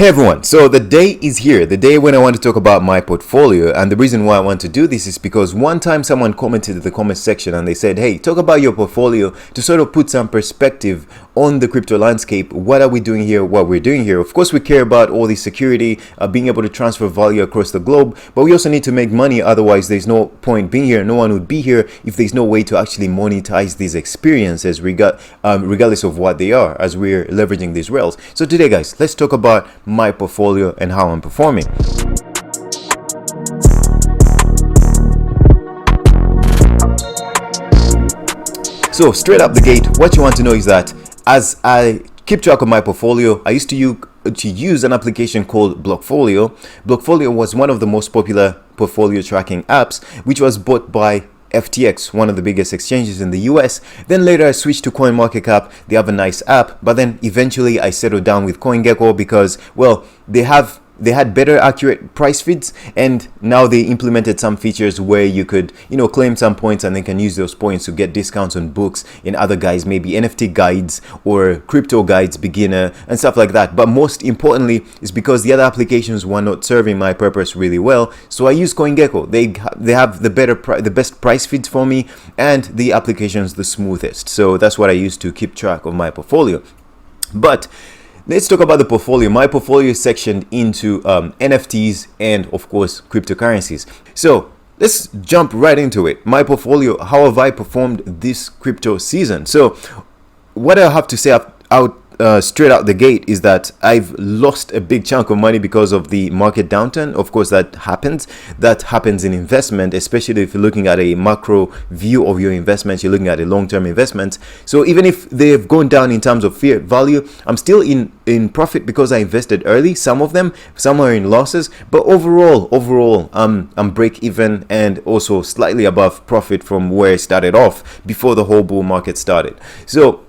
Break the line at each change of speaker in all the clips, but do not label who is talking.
Hey everyone, so the day is here, the day when I want to talk about my portfolio. And the reason why I want to do this is because one time someone commented in the comment section and they said, hey, talk about your portfolio to sort of put some perspective on the crypto landscape. What are we doing here? What we're doing here? Of course, we care about all the security, being able to transfer value across the globe, but we also need to make money. Otherwise, there's no point being here. No one would be here if there's no way to actually monetize these experiences, regardless of what they are, as we're leveraging these rails. So today, guys, let's talk about my portfolio and how I'm performing. So straight up the gate, what you want to know is that as I keep track of my portfolio, I used to use an application called Blockfolio. Blockfolio was one of the most popular portfolio tracking apps, which was bought by FTX, one of the biggest exchanges in the US. Then later I switched to CoinMarketCap. They have a nice app, but then eventually I settled down with CoinGecko because, well, they had better accurate price feeds, and now they implemented some features where you could, claim some points and then can use those points to get discounts on books and other guides, maybe NFT guides or crypto guides, beginner and stuff like that. But most importantly is because the other applications were not serving my purpose really well, so I use CoinGecko. They have the best price feeds for me, and the application's the smoothest. So that's what I use to keep track of my portfolio. But let's talk about the portfolio. My portfolio is sectioned into NFTs and, of course, cryptocurrencies. So let's jump right into it. My portfolio, how have I performed this crypto season? So what I have to say straight out the gate is that I've lost a big chunk of money because of the market downturn. Of course, that happens in investment, especially if you're looking at a macro view of your investments, you're looking at a long-term investment. So even if they've gone down in terms of fair value, I'm still in profit because I invested early. Some of them, some are in losses, but overall I'm break even and also slightly above profit from where I started off before the whole bull market started. So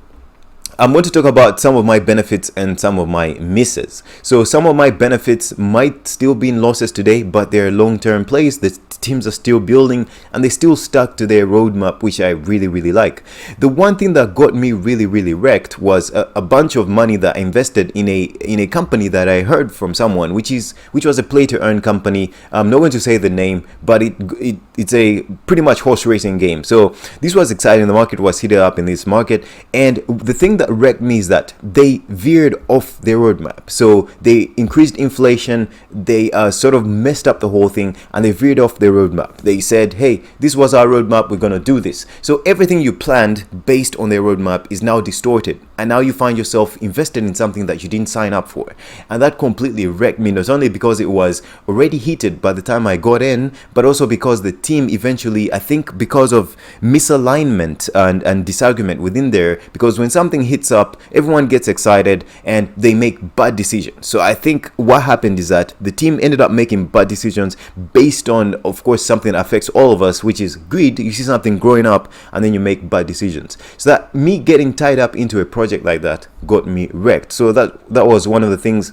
I'm going to talk about some of my benefits and some of my misses. So some of my benefits might still be in losses today, but they're long-term plays. The teams are still building and they still stuck to their roadmap, which I really like. The one thing that got me really wrecked was a bunch of money that I invested in a company that I heard from someone, which was a play-to-earn company. I'm not going to say the name, but it's a pretty much horse racing game. So this was exciting. The market was heated up in this market, and the thing that wrecked me is that they veered off their roadmap. So they increased inflation, they sort of messed up the whole thing, and they veered off their roadmap. They said, hey, this was our roadmap, we're gonna do this. So everything you planned based on their roadmap is now distorted, and now you find yourself invested in something that you didn't sign up for. And that completely wrecked me, not only because it was already heated by the time I got in, but also because the team eventually, I think because of misalignment and disagreement within there, because when something hits up, everyone gets excited and they make bad decisions. So I think what happened is that the team ended up making bad decisions based on, of course, something that affects all of us, which is greed. You see something growing up and then you make bad decisions. So that me getting tied up into a project like that got me wrecked. So that was one of the things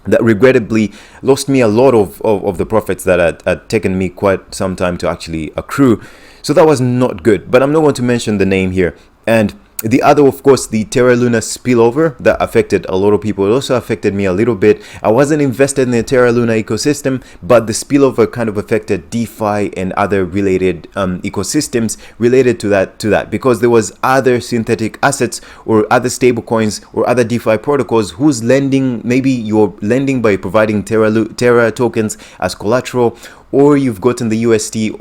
that regrettably lost me a lot of the profits that had taken me quite some time to actually accrue. So that was not good, but I'm not going to mention the name here. And the other, of course, the Terra Luna spillover that affected a lot of people. It also affected me a little bit. I wasn't invested in the Terra Luna ecosystem, but the spillover kind of affected DeFi and other related ecosystems related to that because there was other synthetic assets or other stable coins or other DeFi protocols whose lending, maybe you're lending by providing Terra tokens as collateral, or you've gotten the UST,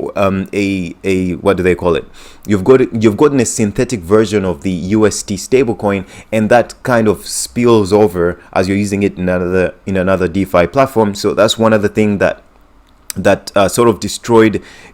what do they call it? You've gotten a synthetic version of the UST stablecoin, and that kind of spills over as you're using it in another DeFi platform. So that's one other thing that sort of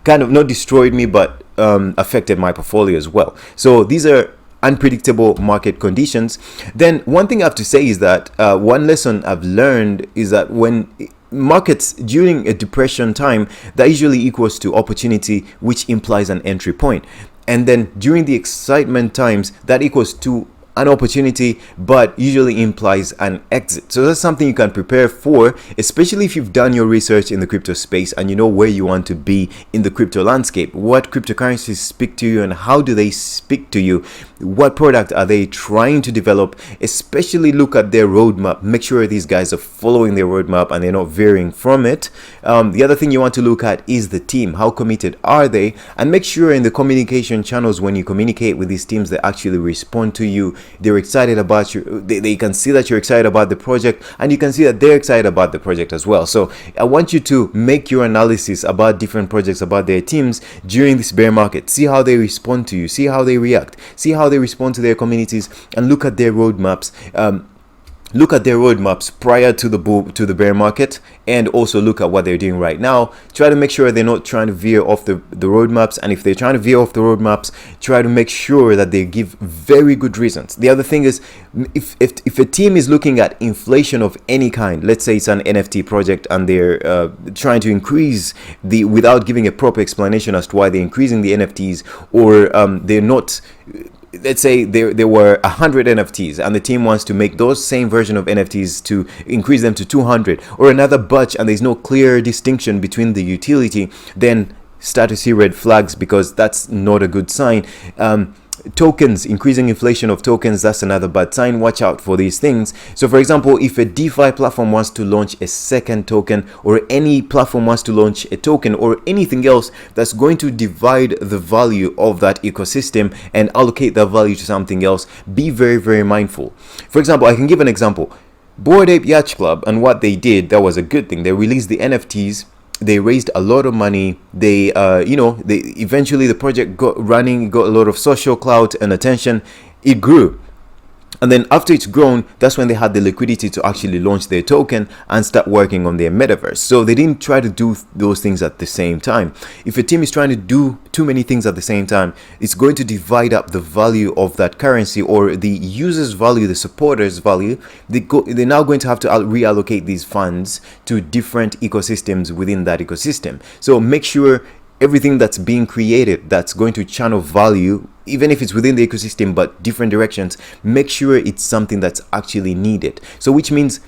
not destroyed me, but affected my portfolio as well. So these are unpredictable market conditions. Then one thing I have to say is that one lesson I've learned is that when markets during a depression time, that usually equals to opportunity, which implies an entry point. And then during the excitement times, that equals to an opportunity, but usually implies an exit. So that's something you can prepare for, especially if you've done your research in the crypto space and you know where you want to be in the crypto landscape. What cryptocurrencies speak to you and how do they speak to you? What product are they trying to develop? Especially look at their roadmap. Make sure these guys are following their roadmap and they're not veering from it. The other thing you want to look at is the team. How committed are they? And make sure in the communication channels, when you communicate with these teams, they actually respond to you. They're excited about you. They can see that you're excited about the project, and you can see that they're excited about the project as well. So I want you to make your analysis about different projects, about their teams during this bear market. See how they respond to you, see how they react, see how they respond to their communities, and look at their roadmaps. Look at their roadmaps prior to the bear market, and also look at what they're doing right now. Try to make sure they're not trying to veer off the roadmaps, and if they're trying to veer off the roadmaps, try to make sure that they give very good reasons. The other thing is, if a team is looking at inflation of any kind, let's say it's an NFT project and they're trying to increase without giving a proper explanation as to why they're increasing the NFTs, or they're not. Let's say there were 100 NFTs and the team wants to make those same version of NFTs to increase them to 200 or another batch, and there's no clear distinction between the utility, then start to see red flags, because that's not a good sign. Tokens, increasing inflation of tokens, that's another bad sign. Watch out for these things. So for example, if a DeFi platform wants to launch a second token, or any platform wants to launch a token or anything else that's going to divide the value of that ecosystem and allocate that value to something else, be very, very mindful. For example, I can give an example. Bored Ape Yacht Club, and what they did, that was a good thing. They released the NFTs. They raised a lot of money. They eventually the project got running, got a lot of social clout and attention. It grew. And then after it's grown, that's when they had the liquidity to actually launch their token and start working on their metaverse. So they didn't try to do those things at the same time. If a team is trying to do too many things at the same time, it's going to divide up the value of that currency, or the user's value, the supporter's value. They're now going to have to reallocate these funds to different ecosystems within that ecosystem. So make sure everything that's being created that's going to channel value, even if it's within the ecosystem but different directions, make sure it's something that's actually needed. So which means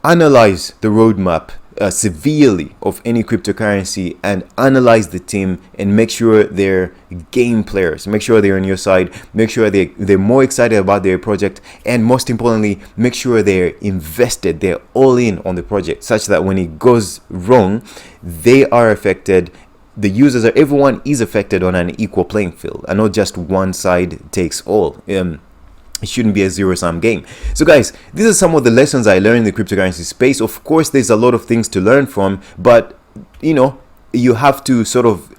analyze the roadmap severely of any cryptocurrency, and analyze the team, and make sure they're game players, make sure they're on your side, make sure they're more excited about their project, and most importantly, make sure they're invested, they're all in on the project, such that when it goes wrong, they are affected. The users are, everyone is affected on an equal playing field, and not just one side takes all. It shouldn't be a zero-sum game. So guys, these are some of the lessons I learned in the cryptocurrency space. Of course, there's a lot of things to learn from, but you have to sort of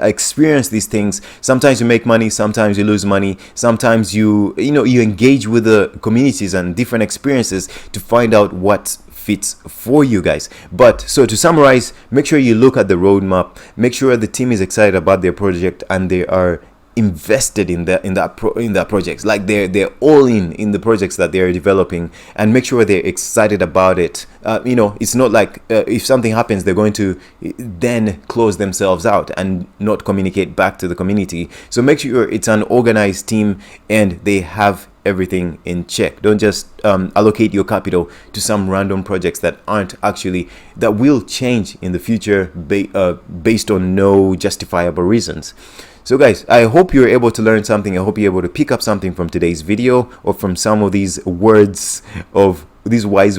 experience these things. Sometimes you make money, sometimes you lose money, sometimes you engage with the communities and different experiences to find out what fits for you guys. But so to summarize, make sure you look at the roadmap, make sure the team is excited about their project and they are invested in that project, like they're all in the projects that they're developing, and make sure they're excited about it. It's not like if something happens, they're going to then close themselves out and not communicate back to the community. So make sure it's an organized team and they have everything in check. Don't just allocate your capital to some random projects that will change in the future based on no justifiable reasons. So guys, I hope you're able to learn something. I hope you're able to pick up something from today's video, or from some of these wise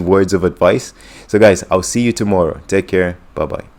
words of advice. So guys, I'll see you tomorrow. Take care. Bye bye.